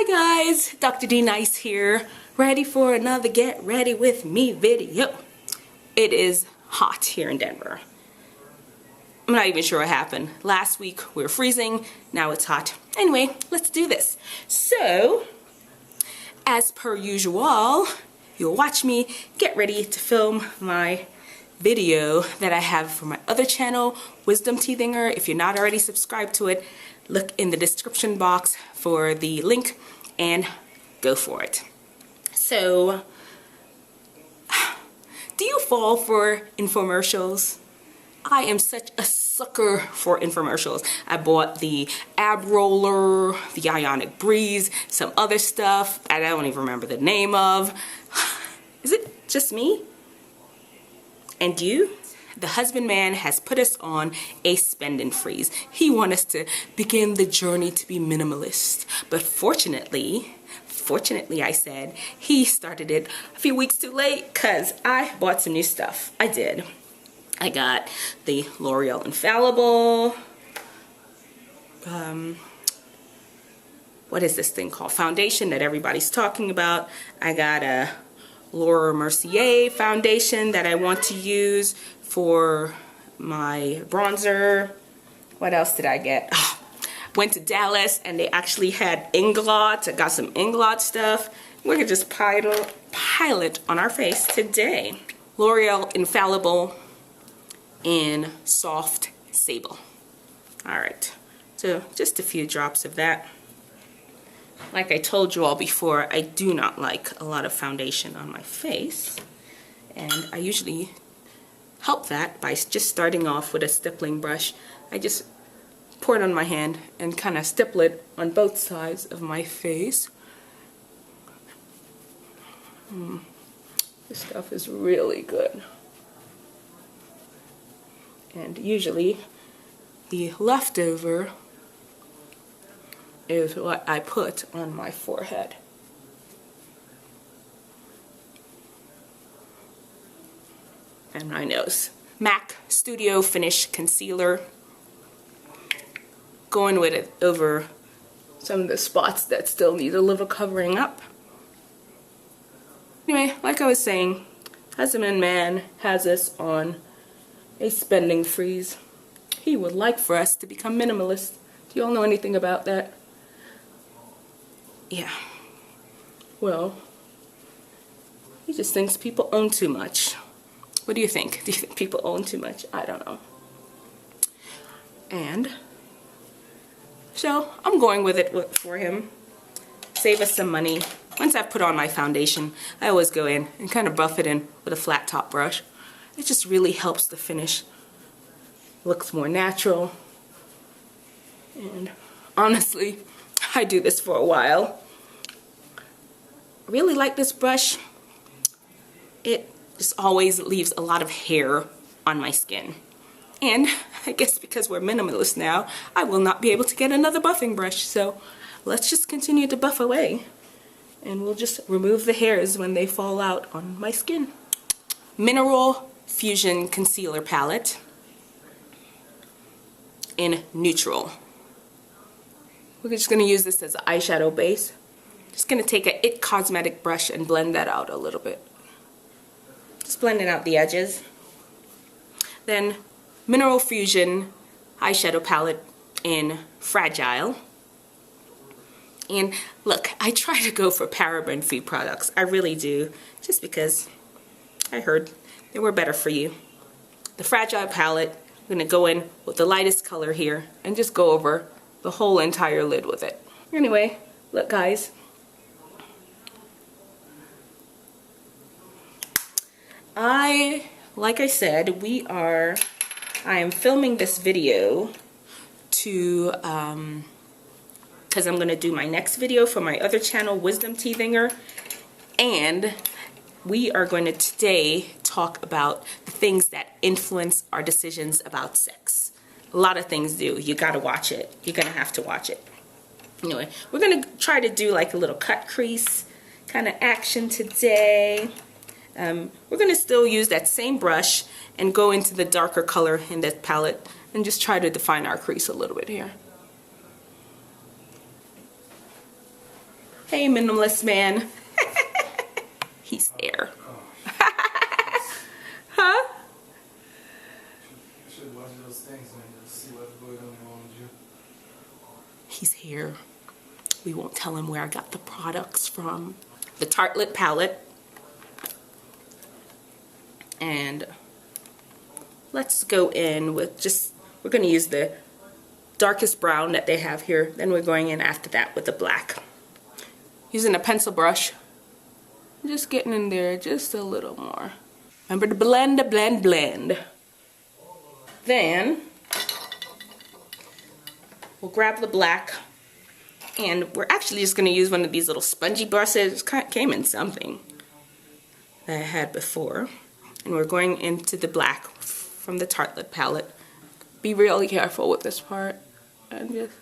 Hi guys, Dr. D-Nice here, ready for another Get Ready With Me video. It is hot here in Denver. I'm not even sure what happened. Last week we were freezing, now it's hot. Anyway, let's do this. So, as per usual, you'll watch me get ready to film my video that I have for my other channel, Wisdomteethinger. If you're not already subscribed to it, look in the description box for the link and go for it. So, do you fall for infomercials? I am such a sucker for infomercials. I bought the ab roller, the ionic breeze, some other stuff I don't even remember the name of. Is it just me? And you? The husbandman has put us on a spend and freeze. He wants us to begin the journey to be minimalist. But fortunately I said, he started it a few weeks too late because I bought some new stuff. I did. I got the Loreal Infallible, what is this thing called? Foundation that everybody's talking about. I got a Laura Mercier foundation that I want to use for my bronzer. What else did I get? Oh, went to Dallas and they actually had Inglot. I got some Inglot stuff. We're gonna just pile it on our face today. L'Oreal Infallible in soft Sable. Alright, so just a few drops of that. Like I told you all before, I do not like a lot of foundation on my face, and I usually help that by just starting off with a stippling brush. I just pour it on my hand and kind of stipple it on both sides of my face. This stuff is really good. And usually the leftover is what I put on my forehead. And my nose. MAC Studio Finish Concealer. Going with it over some of the spots that still need a little covering up. Anyway, like I was saying, husbandman has us on a spending freeze. He would like for us to become minimalist. Do you all know anything about that? Yeah. Well, he just thinks people own too much. What do you think? Do you think people own too much? I don't know. And so I'm going with it for him. Save us some money. Once I've put on my foundation, I always go in and kind of buff it in with a flat top brush. It just really helps the finish. Looks more natural. And honestly, I do this for a while. I really like this brush. It just always leaves a lot of hair on my skin. And I guess because we're minimalist now, I will not be able to get another buffing brush. So let's just continue to buff away. And we'll just remove the hairs when they fall out on my skin. Mineral Fusion Concealer Palette in Neutral. We're just going to use this as an eyeshadow base. Just going to take a IT Cosmetic brush and blend that out a little bit. Just blending out the edges. Then Mineral Fusion Eyeshadow Palette in Fragile. And look, I try to go for paraben-free products. I really do. Just because I heard they were better for you. The Fragile palette, I'm going to go in with the lightest color here and just go over the whole entire lid with it. Anyway, look guys. Like I said, I am filming this video to, because I'm going to do my next video for my other channel, Wisdomteethinger, and we are going to today talk about the things that influence our decisions about sex. A lot of things do. You gotta watch it. You're gonna have to watch it. Anyway, we're gonna try to do like a little cut crease kind of action today. We're gonna still use that same brush and go into the darker color in that palette and just try to define our crease a little bit here. Hey, minimalist man. He's there. Huh? He's here. We won't tell him where I got the products from. The Tartelette palette. And let's go in with just, we're going to use the darkest brown that they have here. Then we're going in after that with the black. Using a pencil brush. Just getting in there just a little more. Remember to blend, blend, blend. Then we'll grab the black, and we're actually just going to use one of these little spongy brushes. It came in something that I had before. And we're going into the black from the Tartelette palette. Be really careful with this part. And just...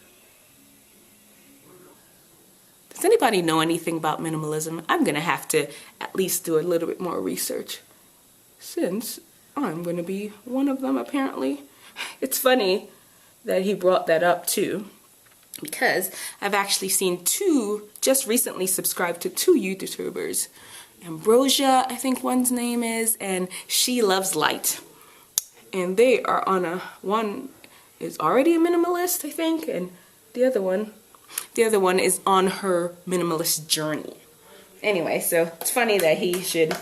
Does anybody know anything about minimalism? I'm going to have to at least do a little bit more research, since I'm going to be one of them apparently. It's funny that he brought that up too, because I've actually seen just recently subscribed to two YouTubers. Ambrosia, I think one's name is, and She Loves Light. And they are on one is already a minimalist, I think, and the other one is on her minimalist journey. Anyway, so it's funny that he should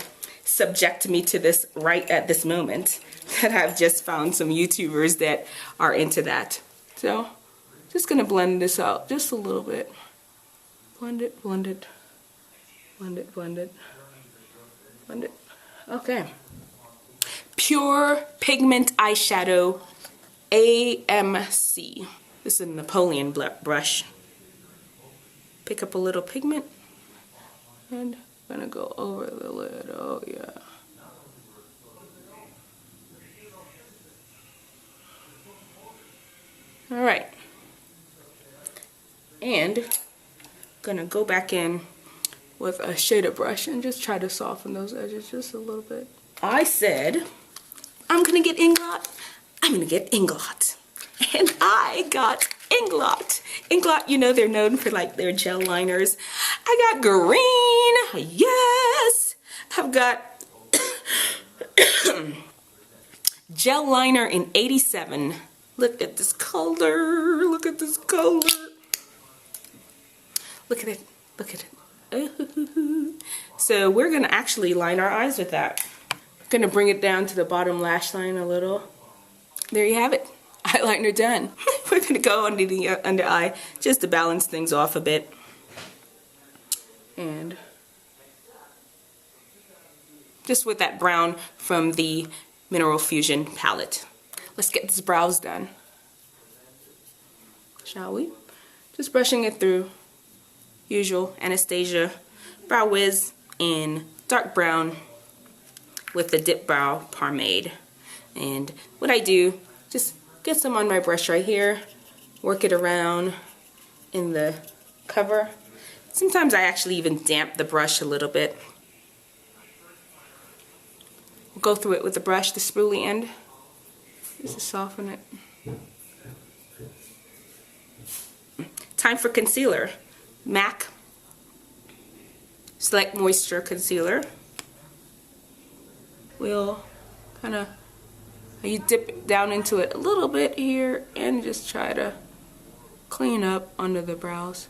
subject me to this right at this moment, that I've just found some YouTubers that are into that. So, just gonna blend this out just a little bit. Blend it, blend it, blend it, blend it, blend it. Okay. Pure Pigment Eyeshadow AMC. This is a Napoleon brush. Pick up a little pigment and I'm gonna go over the lid. Oh yeah. Alright. And gonna go back in with a shader brush and just try to soften those edges just a little bit. I said, I'm gonna get Inglot. I'm gonna get Inglot. And I got Inglot. Inglot, you know, they're known for like their gel liners. I got green. Yes. I've got gel liner in 87. Look at this color. Look at this color. Look at it. Look at it. So we're gonna actually line our eyes with that. Gonna bring it down to the bottom lash line a little. There you have it. Eyeliner done. We're gonna go under the under eye just to balance things off a bit. And just with that brown from the Mineral Fusion palette. Let's get this brows done. Shall we? Just brushing it through. Usual Anastasia Brow Wiz in dark brown with the Dip Brow Pomade. And what I do, just get some on my brush right here, work it around in the cover. Sometimes I actually even damp the brush a little bit. We'll go through it with the brush, the spoolie end, just to soften it. Time for concealer. MAC Select Moisture Concealer. We'll kind of, you dip it down into it a little bit here and just try to clean up under the brows.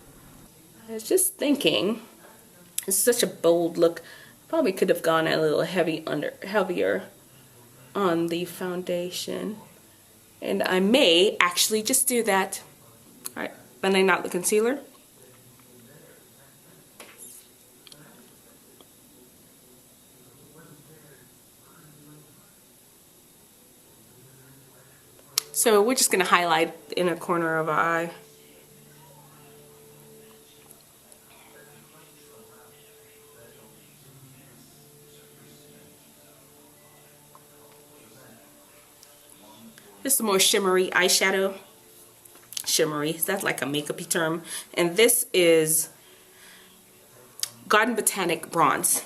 I was just thinking, it's such a bold look. Probably could have gone a little heavier on the foundation. And I may actually just do that. Alright, blending out the concealer. So we're just going to highlight the inner corner of our eye. This is a more shimmery eyeshadow. Shimmery, that's like a makeup-y term. And this is Garden Botanic Bronze.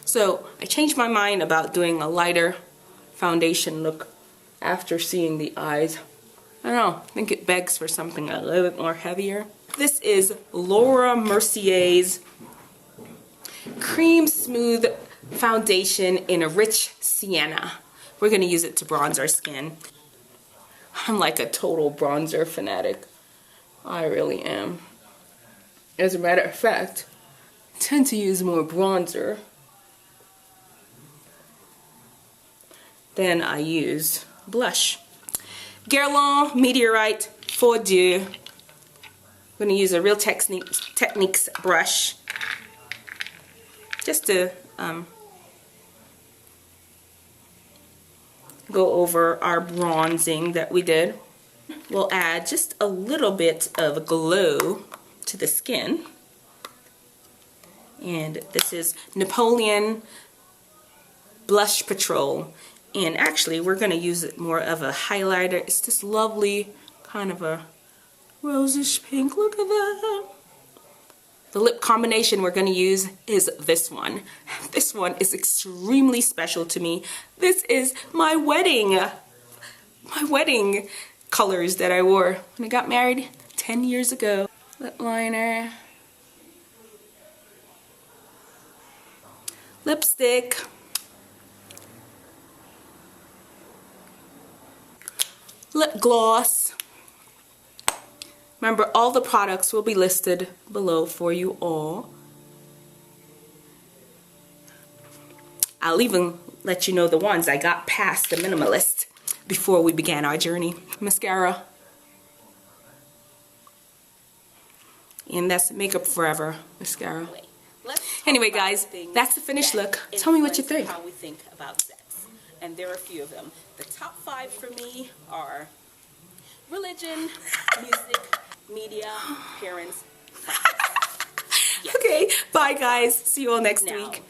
So I changed my mind about doing a lighter foundation look after seeing the eyes. I don't know, I think it begs for something a little bit more heavier. This is Laura Mercier's Cream Smooth Foundation in a Rich Sienna. We're going to use it to bronze our skin. I'm like a total bronzer fanatic. I really am. As a matter of fact, I tend to use more bronzer than I use blush. Guerlain Meteorite Fondue. I'm going to use a Real Techniques brush just to go over our bronzing that we did. We'll add just a little bit of glow to the skin. And this is Napoleon Blush Patrol. And actually, we're going to use it more of a highlighter. It's this lovely kind of a rosish pink. Look at that. The lip combination we're going to use is this one. This one is extremely special to me. This is my wedding colors that I wore when I got married 10 years ago. Lip liner. Lipstick. Lip gloss. Remember, all the products will be listed below for you all. I'll even let you know the ones I got past the minimalist before we began our journey. Mascara. And that's Makeup Forever mascara. Anyway, guys, that's the finished look. Tell me what you think. How we think about sex. And there are a few of them. The top 5 for me are religion, music, media, parents, friends. Yes. Okay, bye guys. See you all next week.